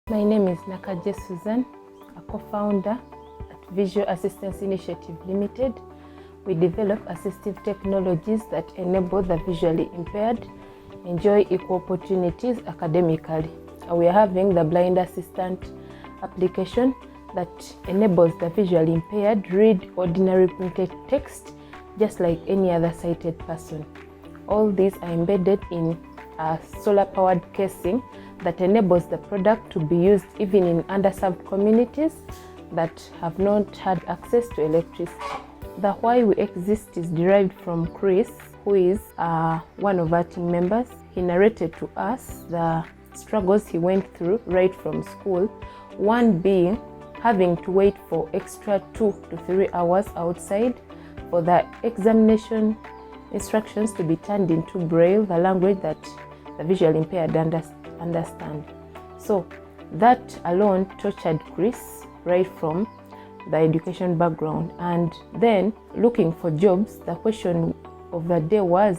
My name is Nakaje Susan, a co-founder at Visual Assistance Initiative Limited. We develop assistive technologies that enable the visually impaired enjoy equal opportunities academically. We are having the blind assistant application that enables the visually impaired read ordinary printed text just like any other sighted person. All these are embedded in a solar-powered casing that enables the product to be used even in underserved communities that have not had access to electricity. The why we exist is derived from Chris, who is one of our team members. He narrated to us the struggles he went through right from school, one being having to wait for extra 2 to 3 hours outside for the examination instructions to be turned into Braille, the language that the visually impaired understand. So that alone tortured Chris right from the education background. And then looking for jobs, the question of the day was,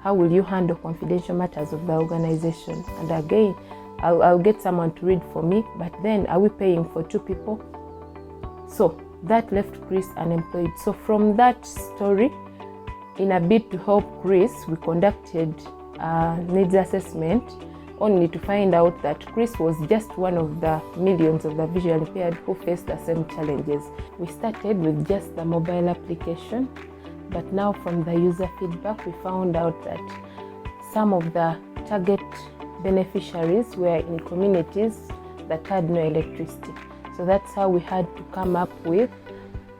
how will you handle confidential matters of the organization? And again, I'll get someone to read for me, but then are we paying for 2 people? So that left Chris unemployed. So from that story, in a bid to help Chris, we conducted a needs assessment, only to find out that Chris was just one of the millions of the visually impaired who faced the same challenges. We started with just the mobile application, but now from the user feedback, we found out that some of the target beneficiaries were in communities that had no electricity. So that's how we had to come up with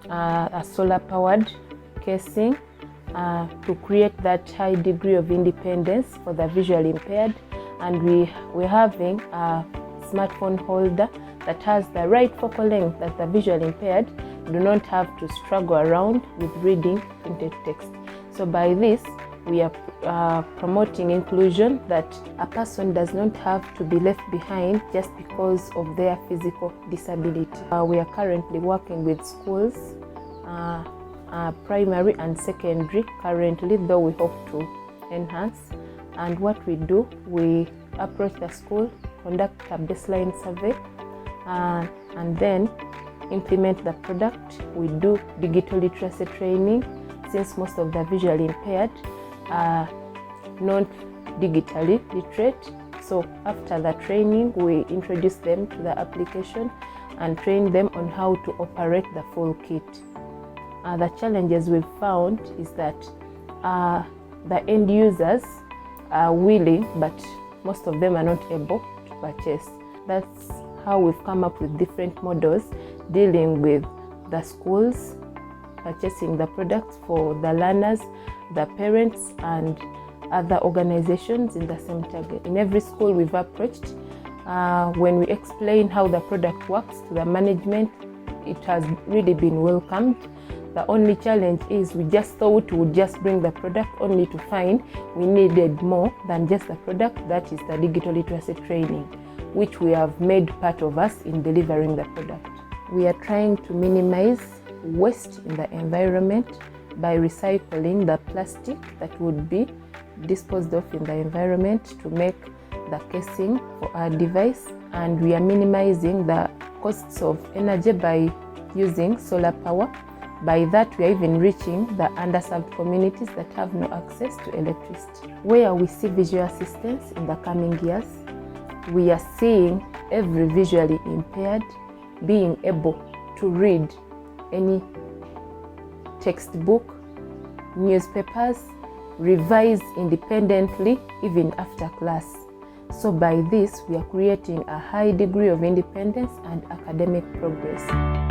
a solar-powered casing to create that high degree of independence for the visually impaired. And we're having a smartphone holder that has the right focal length that the visually impaired do not have to struggle around with reading printed text. So by this, we are promoting inclusion, that a person does not have to be left behind just because of their physical disability. We are currently working with schools, primary and secondary currently, though we hope to enhance. And what we do, we approach the school, conduct a baseline survey, and then implement the product. We do digital literacy training, since most of the visually impaired are not digitally literate. So after the training, we introduce them to the application and train them on how to operate the full kit. The challenges we've found is that the end users are willing, but most of them are not able to purchase. That's how we've come up with different models dealing with the schools purchasing the products for the learners, the parents, and other organizations in the same target. In every school we've approached, when we explain how the product works to the management, it has really been welcomed. The only challenge is we just thought we would just bring the product, only to find we needed more than just the product, that is the digital literacy training, which we have made part of us in delivering the product. We are trying to minimize waste in the environment by recycling the plastic that would be disposed of in the environment to make the casing for our device. And we are minimizing the costs of energy by using solar power. By that, we are even reaching the underserved communities that have no access to electricity. Where we see visual assistance in the coming years, we are seeing every visually impaired being able to read any textbook, newspapers, revise independently even after class. So by this, we are creating a high degree of independence and academic progress.